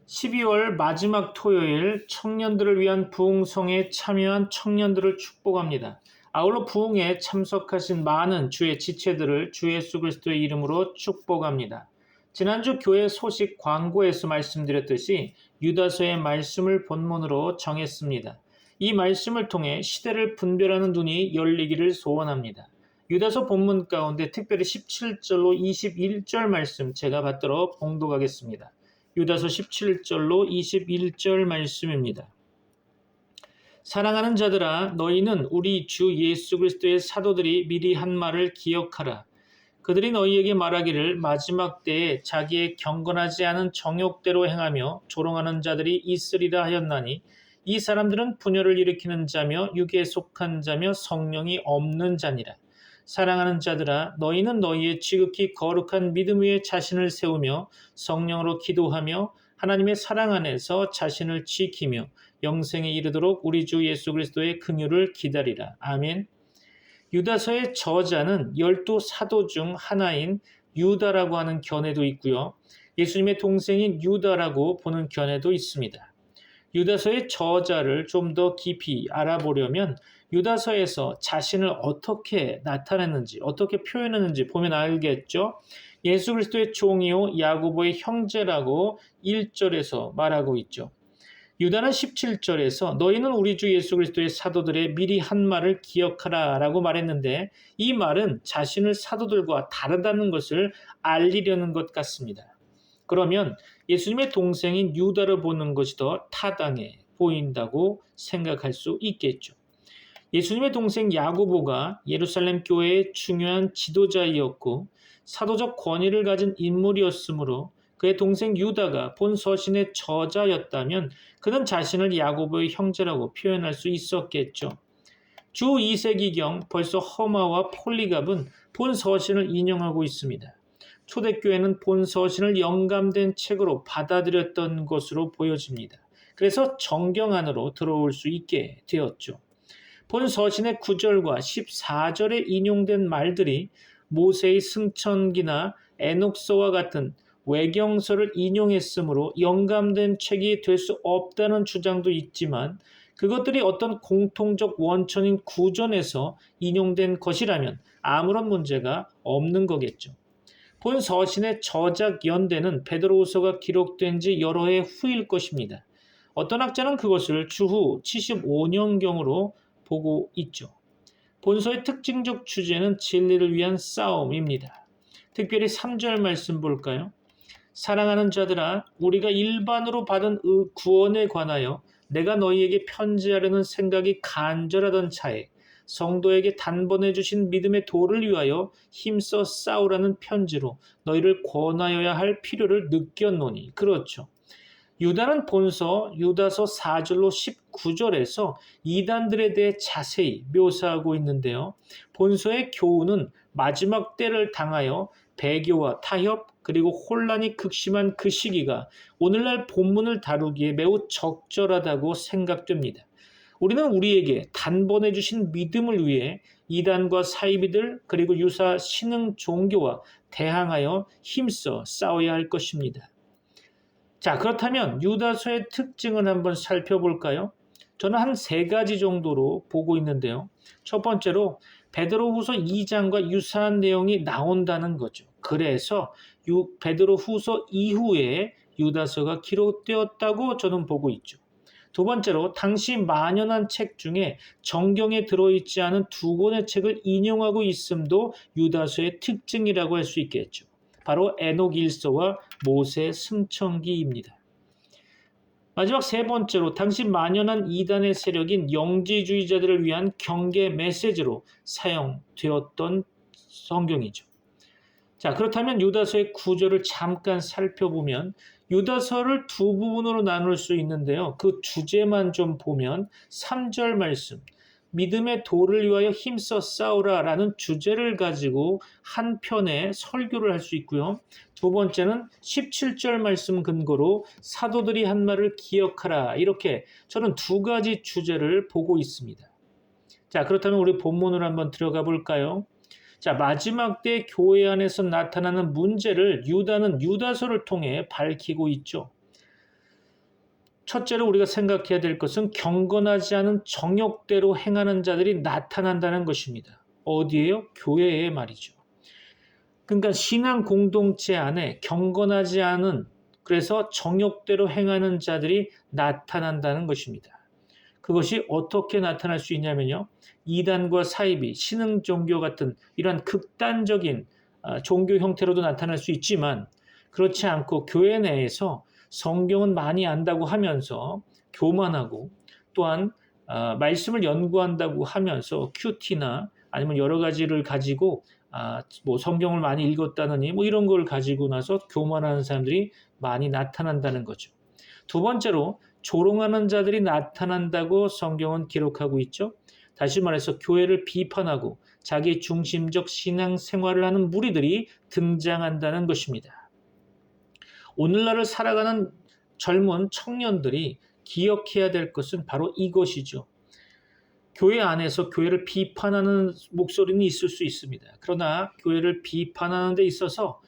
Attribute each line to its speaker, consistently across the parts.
Speaker 1: 12월 마지막 토요일 청년들을 위한 부흥성에 참여한 청년들을 축복합니다. 아울러 부흥에 참석하신 많은 주의 지체들을 주 예수 그리스도의 이름으로 축복합니다. 지난주 교회 소식 광고에서 말씀드렸듯이 유다서의 말씀을 본문으로 정했습니다. 이 말씀을 통해 시대를 분별하는 눈이 열리기를 소원합니다. 유다서 본문 가운데 특별히 17절로 21절 말씀 제가 받들어 봉독하겠습니다. 유다서 17절로 21절 말씀입니다. 사랑하는 자들아, 너희는 우리 주 예수 그리스도의 사도들이 미리 한 말을 기억하라. 그들이 너희에게 말하기를 마지막 때에 자기의 경건하지 않은 정욕대로 행하며 조롱하는 자들이 있으리라 하였나니, 이 사람들은 분열을 일으키는 자며 육에 속한 자며 성령이 없는 자니라. 사랑하는 자들아, 너희는 너희의 지극히 거룩한 믿음 위에 자신을 세우며 성령으로 기도하며 하나님의 사랑 안에서 자신을 지키며 영생에 이르도록 우리 주 예수 그리스도의 긍휼을 기다리라. 아멘. 유다서의 저자는 12 사도 중 하나인 유다라고 하는 견해도 있고요. 예수님의 동생인 유다라고 보는 견해도 있습니다. 유다서의 저자를 좀 더 깊이 알아보려면 유다서에서 자신을 어떻게 나타냈는지, 어떻게 표현했는지 보면 알겠죠. 예수 그리스도의 종이요 야고보의 형제라고 1절에서 말하고 있죠. 유다는 17절에서 너희는 우리 주 예수 그리스도의 사도들의 미리 한 말을 기억하라 라고 말했는데, 이 말은 자신을 사도들과 다르다는 것을 알리려는 것 같습니다. 그러면 예수님의 동생인 유다를 보는 것이 더 타당해 보인다고 생각할 수 있겠죠. 예수님의 동생 야고보가 예루살렘 교회의 중요한 지도자이었고 사도적 권위를 가진 인물이었으므로 그의 동생 유다가 본 서신의 저자였다면 그는 자신을 야고보의 형제라고 표현할 수 있었겠죠. 주 2세기경 벌써 허마와 폴리갑은 본 서신을 인용하고 있습니다. 초대교회는 본 서신을 영감된 책으로 받아들였던 것으로 보여집니다. 그래서 정경 안으로 들어올 수 있게 되었죠. 본 서신의 9절과 14절에 인용된 말들이 모세의 승천기나 에녹서와 같은 외경서를 인용했으므로 영감된 책이 될 수 없다는 주장도 있지만, 그것들이 어떤 공통적 원천인 구전에서 인용된 것이라면 아무런 문제가 없는 거겠죠. 본 서신의 저작 연대는 베드로후서가 기록된 지 여러 해 후일 것입니다. 어떤 학자는 그것을 주후 75년경으로 보고 있죠. 본서의 특징적 주제는 진리를 위한 싸움입니다. 특별히 3절 말씀 볼까요? 사랑하는 자들아, 우리가 일반으로 받은 구원에 관하여 내가 너희에게 편지하려는 생각이 간절하던 차에 성도에게 단번에 주신 믿음의 도를 위하여 힘써 싸우라는 편지로 너희를 권하여야 할 필요를 느꼈노니. 그렇죠. 유다는 본서 유다서 4절로 19절에서 이단들에 대해 자세히 묘사하고 있는데요. 본서의 교훈은 마지막 때를 당하여 배교와 타협 그리고 혼란이 극심한 그 시기가 오늘날 본문을 다루기에 매우 적절하다고 생각됩니다. 우리는 우리에게 단번에 주신 믿음을 위해 이단과 사이비들 그리고 유사 신흥 종교와 대항하여 힘써 싸워야 할 것입니다. 자, 그렇다면 유다서의 특징을 한번 살펴볼까요? 저는 한 3가지 정도로 보고 있는데요. 첫 번째로 베드로후서 2장과 유사한 내용이 나온다는 거죠. 그래서 베드로후서 이후에 유다서가 기록되었다고 저는 보고 있죠. 두 번째로 당시 만연한 책 중에 정경에 들어있지 않은 2권의 책을 인용하고 있음도 유다서의 특징이라고 할 수 있겠죠. 바로 에녹 1서와 모세 승천기입니다. 마지막 3번째로 당시 만연한 이단의 세력인 영지주의자들을 위한 경계 메시지로 사용되었던 성경이죠. 자, 그렇다면 유다서의 구절을 잠깐 살펴보면 유다서를 2부분으로 나눌 수 있는데요. 그 주제만 좀 보면 3절 말씀, 믿음의 도를 위하여 힘써 싸우라 라는 주제를 가지고 한 편의 설교를 할 수 있고요. 두 번째는 17절 말씀 근거로 사도들이 한 말을 기억하라, 이렇게 저는 2가지 주제를 보고 있습니다. 자, 그렇다면 우리 본문으로 한번 들어가 볼까요? 자, 마지막 때 교회 안에서 나타나는 문제를 유다는 유다서를 통해 밝히고 있죠. 첫째로 우리가 생각해야 될 것은 경건하지 않은 정욕대로 행하는 자들이 나타난다는 것입니다. 어디에요? 교회에 말이죠. 그러니까 신앙 공동체 안에 경건하지 않은, 그래서 정욕대로 행하는 자들이 나타난다는 것입니다. 그것이 어떻게 나타날 수 있냐면요. 이단과 사이비, 신흥 종교 같은 이러한 극단적인 종교 형태로도 나타날 수 있지만, 그렇지 않고 교회 내에서 성경은 많이 안다고 하면서 교만하고, 또한 말씀을 연구한다고 하면서 큐티나 아니면 여러 가지를 가지고 뭐 성경을 많이 읽었다느니 뭐 이런 걸 가지고 나서 교만하는 사람들이 많이 나타난다는 거죠. 두 번째로 조롱하는 자들이 나타난다고 성경은 기록하고 있죠. 다시 말해서 교회를 비판하고 자기 중심적 신앙 생활을 하는 무리들이 등장한다는 것입니다. 오늘날을 살아가는 젊은 청년들이 기억해야 될 것은 바로 이것이죠. 교회 안에서 교회를 비판하는 목소리는 있을 수 있습니다. 그러나 교회를 비판하는 데 있어서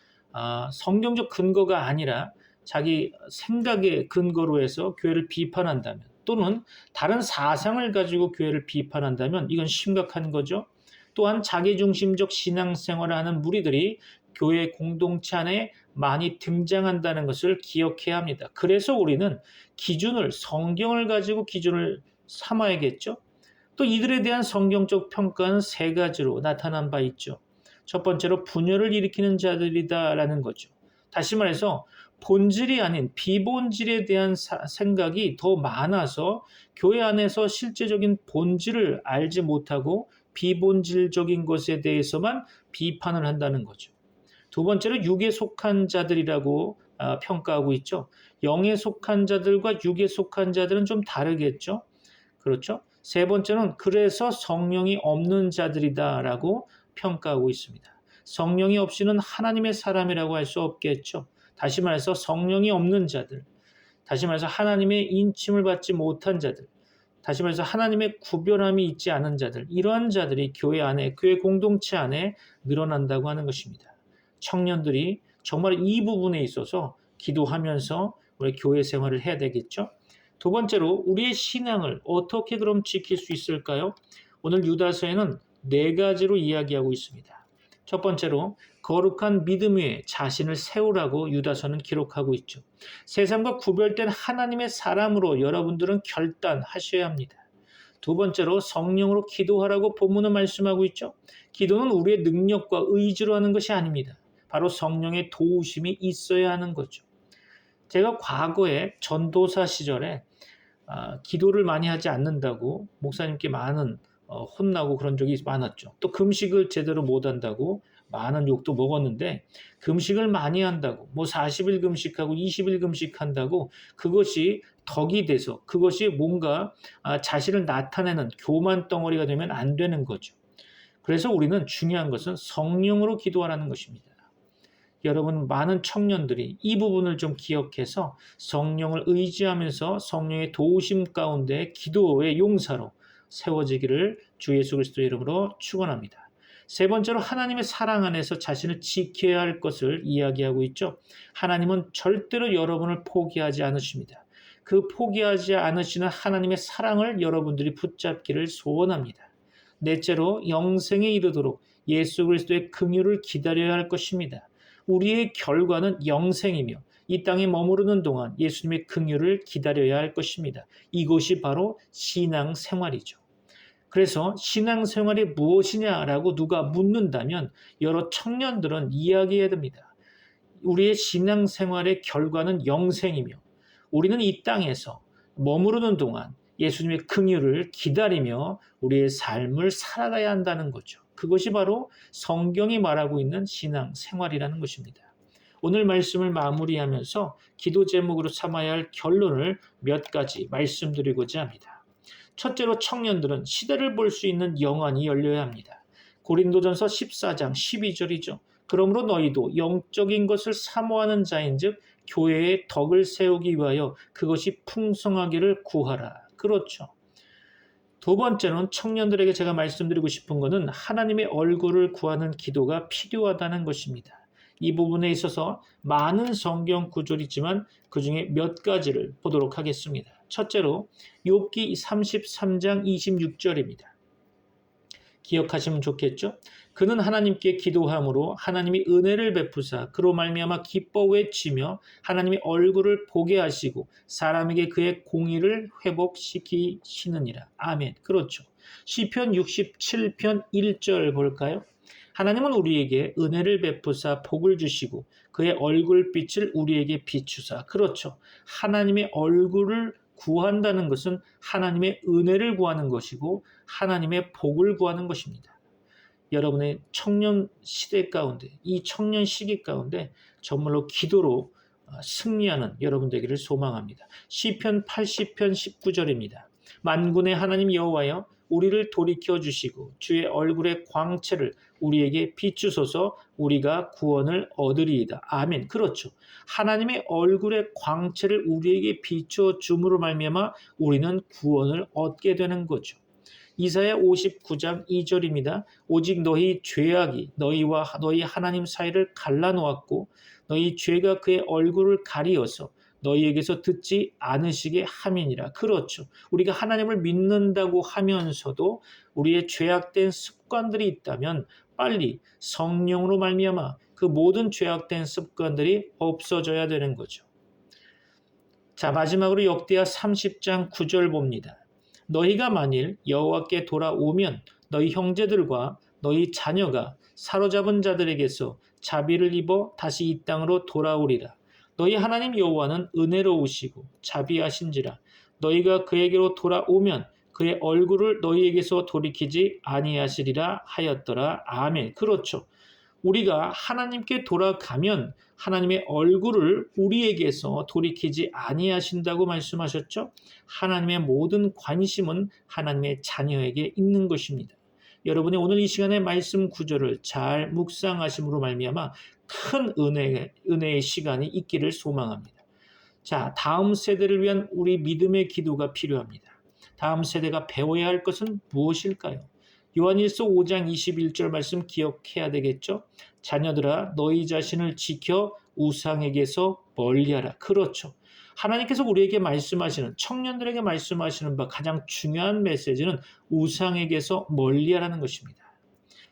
Speaker 1: 성경적 근거가 아니라 자기 생각의 근거로 해서 교회를 비판한다면, 또는 다른 사상을 가지고 교회를 비판한다면 이건 심각한 거죠. 또한 자기중심적 신앙생활을 하는 무리들이 교회 공동체 안에 많이 등장한다는 것을 기억해야 합니다. 그래서 우리는 성경을 가지고 기준을 삼아야겠죠. 또 이들에 대한 성경적 평가는 세 가지로 나타난 바 있죠. 첫 번째로 분열을 일으키는 자들이다라는 거죠. 다시 말해서 본질이 아닌 비본질에 대한 생각이 더 많아서 교회 안에서 실제적인 본질을 알지 못하고 비본질적인 것에 대해서만 비판을 한다는 거죠. 두 번째로 육에 속한 자들이라고 평가하고 있죠. 영에 속한 자들과 육에 속한 자들은 좀 다르겠죠. 그렇죠? 세 번째는 그래서 성령이 없는 자들이다라고 평가하고 있습니다. 성령이 없이는 하나님의 사람이라고 할 수 없겠죠. 다시 말해서 성령이 없는 자들, 다시 말해서 하나님의 인침을 받지 못한 자들, 다시 말해서 하나님의 구별함이 있지 않은 자들, 이러한 자들이 교회 안에, 교회 공동체 안에 늘어난다고 하는 것입니다. 청년들이 정말 이 부분에 있어서 기도하면서 우리 교회 생활을 해야 되겠죠. 두 번째로 우리의 신앙을 어떻게 그럼 지킬 수 있을까요? 오늘 유다서에는 네 가지로 이야기하고 있습니다. 첫 번째로 거룩한 믿음 위에 자신을 세우라고 유다서는 기록하고 있죠. 세상과 구별된 하나님의 사람으로 여러분들은 결단하셔야 합니다. 두 번째로 성령으로 기도하라고 본문은 말씀하고 있죠. 기도는 우리의 능력과 의지로 하는 것이 아닙니다. 바로 성령의 도우심이 있어야 하는 거죠. 제가 과거에 전도사 시절에 기도를 많이 하지 않는다고 목사님께 많은 혼나고 그런 적이 많았죠. 또 금식을 제대로 못한다고 많은 욕도 먹었는데, 금식을 많이 한다고 뭐 40일 금식하고 20일 금식한다고 그것이 덕이 돼서 그것이 뭔가 자신을 나타내는 교만 덩어리가 되면 안 되는 거죠. 그래서 우리는 중요한 것은 성령으로 기도하라는 것입니다. 여러분, 많은 청년들이 이 부분을 좀 기억해서 성령을 의지하면서 성령의 도우심 가운데 기도의 용사로 세워지기를 주 예수 그리스도의 이름으로 축원합니다. 세 번째로 하나님의 사랑 안에서 자신을 지켜야 할 것을 이야기하고 있죠. 하나님은 절대로 여러분을 포기하지 않으십니다. 그 포기하지 않으시는 하나님의 사랑을 여러분들이 붙잡기를 소원합니다. 넷째로 영생에 이르도록 예수 그리스도의 긍휼을 기다려야 할 것입니다. 우리의 결과는 영생이며 이 땅에 머무르는 동안 예수님의 긍휼을 기다려야 할 것입니다. 이것이 바로 신앙생활이죠. 그래서 신앙생활이 무엇이냐라고 누가 묻는다면 여러 청년들은 이야기해야 됩니다. 우리의 신앙생활의 결과는 영생이며 우리는 이 땅에서 머무르는 동안 예수님의 긍휼을 기다리며 우리의 삶을 살아가야 한다는 거죠. 그것이 바로 성경이 말하고 있는 신앙생활이라는 것입니다. 오늘 말씀을 마무리하면서 기도 제목으로 삼아야 할 결론을 몇 가지 말씀드리고자 합니다. 첫째로 청년들은 시대를 볼 수 있는 영안이 열려야 합니다. 고린도전서 14장 12절이죠. 그러므로 너희도 영적인 것을 사모하는 자인즉 교회의 덕을 세우기 위하여 그것이 풍성하기를 구하라. 그렇죠. 두 번째는 청년들에게 제가 말씀드리고 싶은 것은 하나님의 얼굴을 구하는 기도가 필요하다는 것입니다. 이 부분에 있어서 많은 성경 구절이 있지만 그 중에 몇 가지를 보도록 하겠습니다. 첫째로 욥기 33장 26절입니다. 기억하시면 좋겠죠? 그는 하나님께 기도함으로 하나님이 은혜를 베푸사 그로 말미암아 기뻐 외치며 하나님의 얼굴을 보게 하시고 사람에게 그의 공의를 회복시키시느니라. 아멘. 그렇죠. 시편 67편 1절 볼까요? 하나님은 우리에게 은혜를 베푸사 복을 주시고 그의 얼굴빛을 우리에게 비추사. 그렇죠. 하나님의 얼굴을 구한다는 것은 하나님의 은혜를 구하는 것이고 하나님의 복을 구하는 것입니다. 여러분의 청년 시대 가운데, 이 청년 시기 가운데 정말로 기도로 승리하는 여러분 되기를 소망합니다. 시편 80편 19절입니다. 만군의 하나님 여호와여 우리를 돌이켜 주시고 주의 얼굴의 광채를 우리에게 비추소서 우리가 구원을 얻으리이다. 아멘. 그렇죠. 하나님의 얼굴의 광채를 우리에게 비춰 줌으로 말미암아 우리는 구원을 얻게 되는 거죠. 이사야 59장 2절입니다. 오직 너희 죄악이 너희와 너희 하나님 사이를 갈라놓았고 너희 죄가 그의 얼굴을 가리어서 너희에게서 듣지 않으시게 함이니라. 그렇죠. 우리가 하나님을 믿는다고 하면서도 우리의 죄악된 습관들이 있다면 빨리 성령으로 말미암아 그 모든 죄악된 습관들이 없어져야 되는 거죠. 자, 마지막으로 역대하 30장 9절 봅니다. 너희가 만일 여호와께 돌아오면 너희 형제들과 너희 자녀가 사로잡은 자들에게서 자비를 입어 다시 이 땅으로 돌아오리라. 너희 하나님 여호와는 은혜로우시고 자비하신지라. 너희가 그에게로 돌아오면 그의 얼굴을 너희에게서 돌이키지 아니하시리라 하였더라. 아멘. 그렇죠. 우리가 하나님께 돌아가면 하나님의 얼굴을 우리에게서 돌이키지 아니하신다고 말씀하셨죠. 하나님의 모든 관심은 하나님의 자녀에게 있는 것입니다. 여러분이 오늘 이 시간에 말씀 구절을 잘 묵상하심으로 말미암아 큰 은혜의 시간이 있기를 소망합니다. 자, 다음 세대를 위한 우리 믿음의 기도가 필요합니다. 다음 세대가 배워야 할 것은 무엇일까요? 요한일서 5장 21절 말씀 기억해야 되겠죠? 자녀들아 너희 자신을 지켜 우상에게서 멀리하라. 그렇죠. 하나님께서 우리에게 말씀하시는 청년들에게 말씀하시는 바 가장 중요한 메시지는 우상에게서 멀리하라는 것입니다.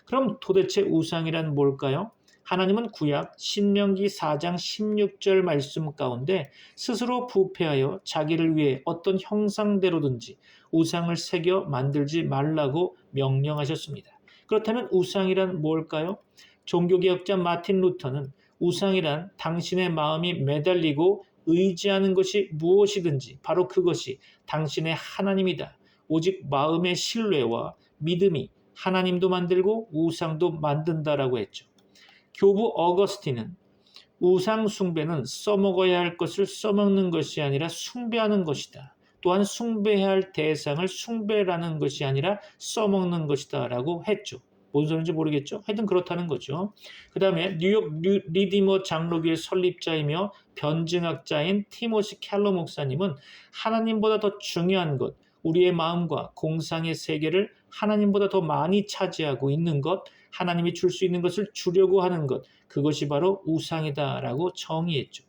Speaker 1: 그럼 도대체 우상이란 뭘까요? 하나님은 구약 신명기 4장 16절 말씀 가운데 스스로 부패하여 자기를 위해 어떤 형상대로든지 우상을 새겨 만들지 말라고 명령하셨습니다. 그렇다면 우상이란 뭘까요? 종교개혁자 마틴 루터는 우상이란 당신의 마음이 매달리고 의지하는 것이 무엇이든지 바로 그것이 당신의 하나님이다. 오직 마음의 신뢰와 믿음이 하나님도 만들고 우상도 만든다라고 했죠. 교부 어거스틴은 우상 숭배는 써먹어야 할 것을 써먹는 것이 아니라 숭배하는 것이다. 또한 숭배해야 할 대상을 숭배라는 것이 아니라 써먹는 것이다 라고 했죠. 뭔 소리인지 모르겠죠? 하여튼 그렇다는 거죠. 그 다음에 뉴욕 리디머 장로교의 설립자이며 변증학자인 티모시 켈러 목사님은 하나님보다 더 중요한 것, 우리의 마음과 공상의 세계를 하나님보다 더 많이 차지하고 있는 것, 하나님이 줄 수 있는 것을 주려고 하는 것, 그것이 바로 우상이다라고 정의했죠.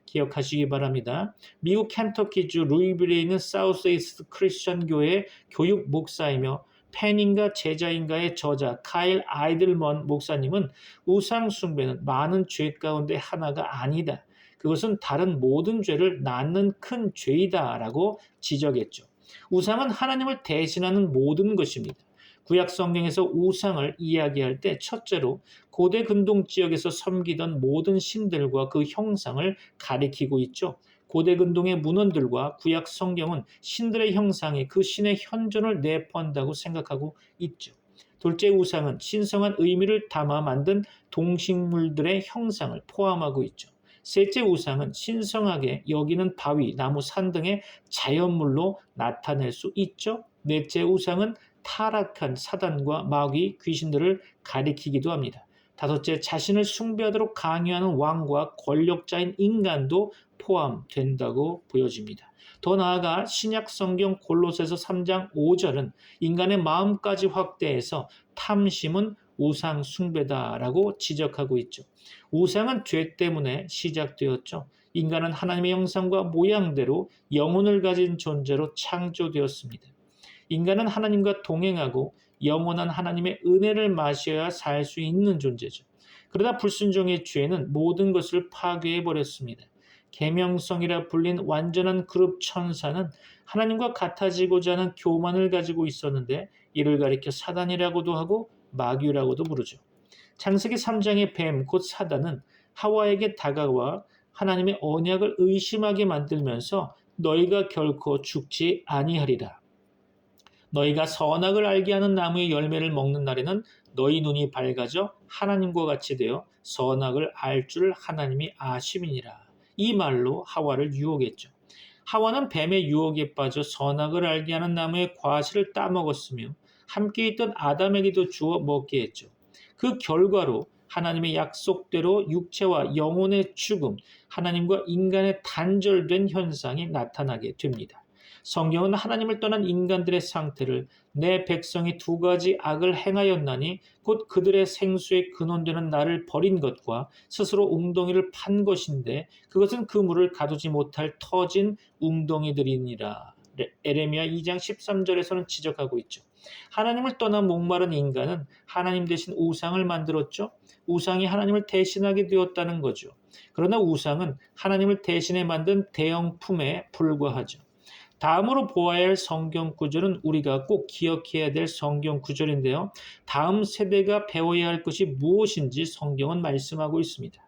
Speaker 1: 기억하시기 바랍니다. 미국 켄터키주 루이빌에 있는 사우스이스트 크리스천 교회 교육 목사이며 팬인가 제자인가의 저자 카일 아이들먼 목사님은 우상 숭배는 많은 죄 가운데 하나가 아니다. 그것은 다른 모든 죄를 낳는 큰 죄이다라고 지적했죠. 우상은 하나님을 대신하는 모든 것입니다. 구약 성경에서 우상을 이야기할 때 첫째로 고대 근동 지역에서 섬기던 모든 신들과 그 형상을 가리키고 있죠. 고대 근동의 문헌들과 구약 성경은 신들의 형상이 그 신의 현존을 내포한다고 생각하고 있죠. 둘째, 우상은 신성한 의미를 담아 만든 동식물들의 형상을 포함하고 있죠. 셋째, 우상은 신성하게 여기는 바위, 나무, 산 등의 자연물로 나타낼 수 있죠. 넷째, 우상은 타락한 사단과 마귀, 귀신들을 가리키기도 합니다. 다섯째, 자신을 숭배하도록 강요하는 왕과 권력자인 인간도 포함된다고 보여집니다. 더 나아가 신약 성경 골로새서 3장 5절은 인간의 마음까지 확대해서 탐심은 우상 숭배다라고 지적하고 있죠. 우상은 죄 때문에 시작되었죠. 인간은 하나님의 형상과 모양대로 영혼을 가진 존재로 창조되었습니다. 인간은 하나님과 동행하고 영원한 하나님의 은혜를 마셔야 살 수 있는 존재죠. 그러나 불순종의 죄는 모든 것을 파괴해 버렸습니다. 계명성이라 불린 완전한 그룹 천사는 하나님과 같아지고자 하는 교만을 가지고 있었는데 이를 가리켜 사단이라고도 하고 마귀라고도 부르죠. 창세기 3장의 뱀 곧 사단은 하와에게 다가와 하나님의 언약을 의심하게 만들면서 너희가 결코 죽지 아니하리라. 너희가 선악을 알게 하는 나무의 열매를 먹는 날에는 너희 눈이 밝아져 하나님과 같이 되어 선악을 알 줄 하나님이 아심이니라. 이 말로 하와를 유혹했죠. 하와는 뱀의 유혹에 빠져 선악을 알게 하는 나무의 과실을 따먹었으며 함께 있던 아담에게도 주어 먹게 했죠. 그 결과로 하나님의 약속대로 육체와 영혼의 죽음, 하나님과 인간의 단절된 현상이 나타나게 됩니다. 성경은 하나님을 떠난 인간들의 상태를 내 백성이 두 가지 악을 행하였나니 곧 그들의 생수의 근원되는 나를 버린 것과 스스로 웅덩이를 판 것인데 그것은 그 물을 가두지 못할 터진 웅덩이들이니라. 에레미야 2장 13절에서는 지적하고 있죠. 하나님을 떠난 목마른 인간은 하나님 대신 우상을 만들었죠. 우상이 하나님을 대신하게 되었다는 거죠. 그러나 우상은 하나님을 대신해 만든 대형품에 불과하죠. 다음으로 보아야 할 성경 구절은 우리가 꼭 기억해야 될 성경 구절인데요. 다음 세대가 배워야 할 것이 무엇인지 성경은 말씀하고 있습니다.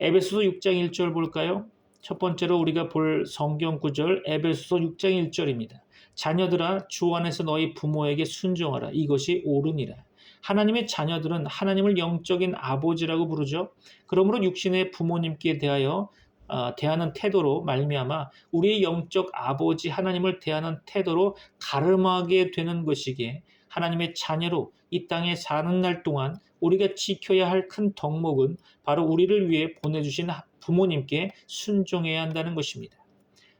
Speaker 1: 에베소서 6장 1절 볼까요? 첫 번째로 우리가 볼 성경 구절 에베소서 6장 1절입니다. 자녀들아 주 안에서 너희 부모에게 순종하라. 이것이 옳으니라. 하나님의 자녀들은 하나님을 영적인 아버지라고 부르죠. 그러므로 육신의 부모님께 대하는 태도로 말미암아 우리의 영적 아버지 하나님을 대하는 태도로 가름하게 되는 것이기에 하나님의 자녀로 이 땅에 사는 날 동안 우리가 지켜야 할 큰 덕목은 바로 우리를 위해 보내주신 부모님께 순종해야 한다는 것입니다.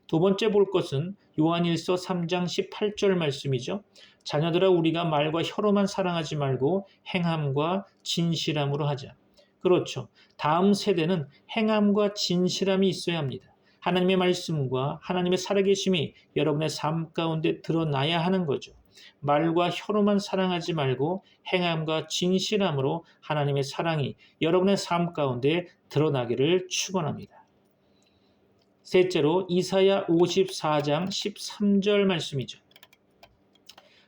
Speaker 1: 두 번째 볼 것은 요한일서 3장 18절 말씀이죠. 자녀들아 우리가 말과 혀로만 사랑하지 말고 행함과 진실함으로 하자. 그렇죠. 다음 세대는 행함과 진실함이 있어야 합니다. 하나님의 말씀과 하나님의 살아계심이 여러분의 삶 가운데 드러나야 하는 거죠. 말과 혀로만 사랑하지 말고 행함과 진실함으로 하나님의 사랑이 여러분의 삶 가운데 드러나기를 축원합니다. 셋째로 이사야 54장 13절 말씀이죠.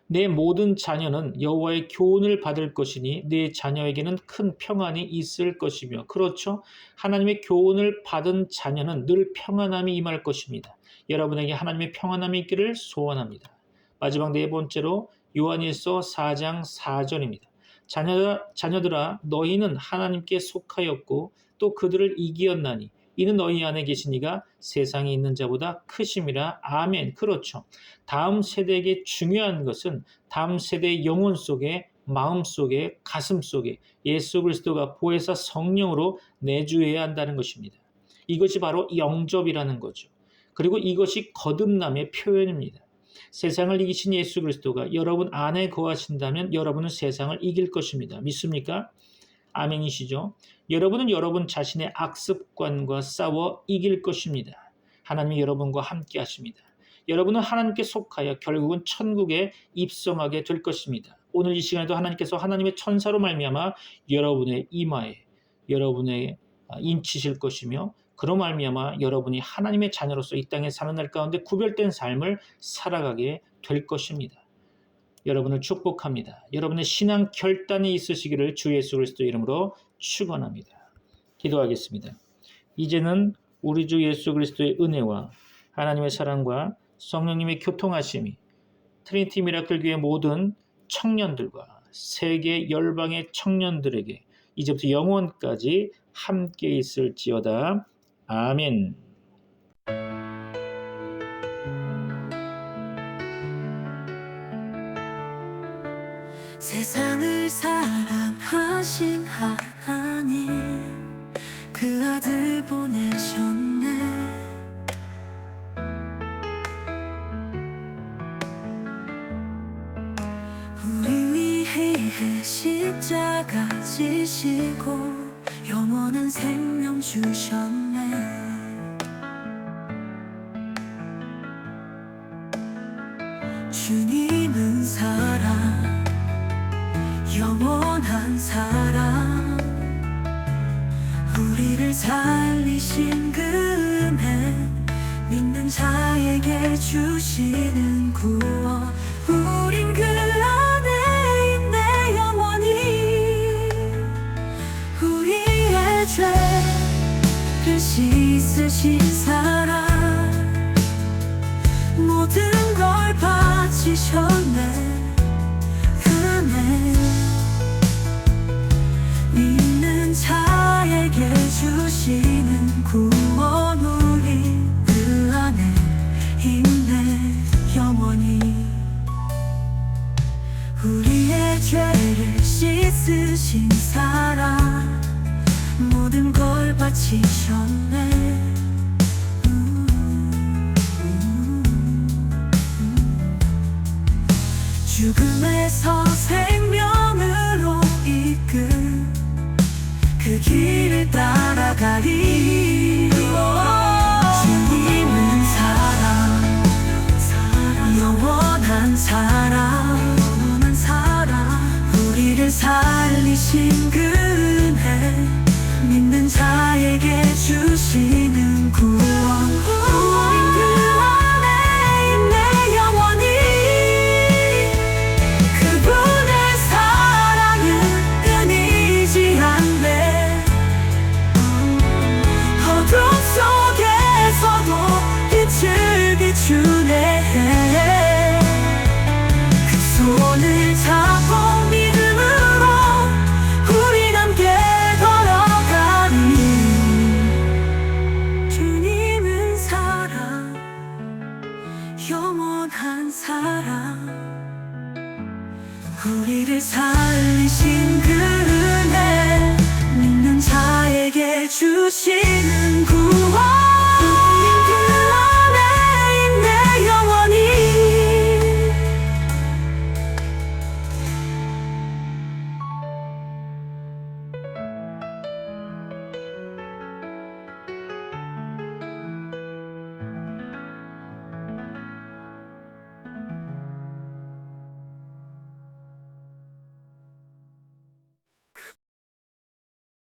Speaker 1: 내 모든 자녀는 여호와의 교훈을 받을 것이니 내 자녀에게는 큰 평안이 있을 것이며 그렇죠. 하나님의 교훈을 받은 자녀는 늘 평안함이 임할 것입니다. 여러분에게 하나님의 평안함이 있기를 소원합니다. 마지막 네 번째로 요한일서 4장 4절입니다. 자녀들아 너희는 하나님께 속하였고 또 그들을 이기었나니 이는 너희 안에 계신 이가 세상에 있는 자보다 크심이라. 아멘. 그렇죠. 다음 세대에게 중요한 것은 다음 세대의 영혼 속에 마음 속에 가슴 속에 예수 그리스도가 보혜사 성령으로 내주해야 한다는 것입니다. 이것이 바로 영접이라는 거죠. 그리고 이것이 거듭남의 표현입니다. 세상을 이기신 예수 그리스도가 여러분 안에 거하신다면 여러분은 세상을 이길 것입니다. 믿습니까? 아멘이시죠? 여러분은 여러분 자신의 악습관과 싸워 이길 것입니다. 하나님이 여러분과 함께 하십니다. 여러분은 하나님께 속하여 결국은 천국에 입성하게 될 것입니다. 오늘 이 시간에도 하나님께서 하나님의 천사로 말미암아 여러분의 이마에 여러분의 인치실 것이며 그로 말미암아 여러분이 하나님의 자녀로서 이 땅에 사는 날 가운데 구별된 삶을 살아가게 될 것입니다. 여러분을 축복합니다. 여러분의 신앙 결단이 있으시기를 주 예수 그리스도 이름으로 축원합니다. 기도하겠습니다. 이제는 우리 주 예수 그리스도의 은혜와 하나님의 사랑과 성령님의 교통하심이 트리니티 미라클 교회 모든 청년들과 세계 열방의 청년들에게 이제부터 영원까지 함께 있을지어다. 아멘.
Speaker 2: 세상을 사랑하신 하나님 그 아들 보내셨네. 우리 위해 위해 십자가 지시고 영원한 생명 주셨네. 주님은 사랑, 영원한 사랑, 우리를 살리신 그 은혜, 믿는 자에게 주시는 구원. 우린 그 안에 있네 영원히. 우리의 죄를 씻으신 사랑, 모든 걸 바치셨네. 은혜 믿는 자에게 주시는 구원. 우리 그 안에 있네 영원히. 우리의 죄를 씻으신 사랑, 모든 걸 바치셨네. 죽음에서 생명으로 이끈 그 길을 따라가리. 주님은 사랑, 영원한 사랑, 우리를 살리신 그 은혜, 믿는 자에게 주시는 구원. 우린 그 안에 있네 영원히. 그분의 사랑은 끊이지 않네. 어둠 속에서도 빛을 비추네. 그 손을 잡고 믿음으로 우린 함께 걸어가리. 주님은 사랑, 영원한 사랑, 우리를 살리신 그 은혜, 믿는 자에게 주신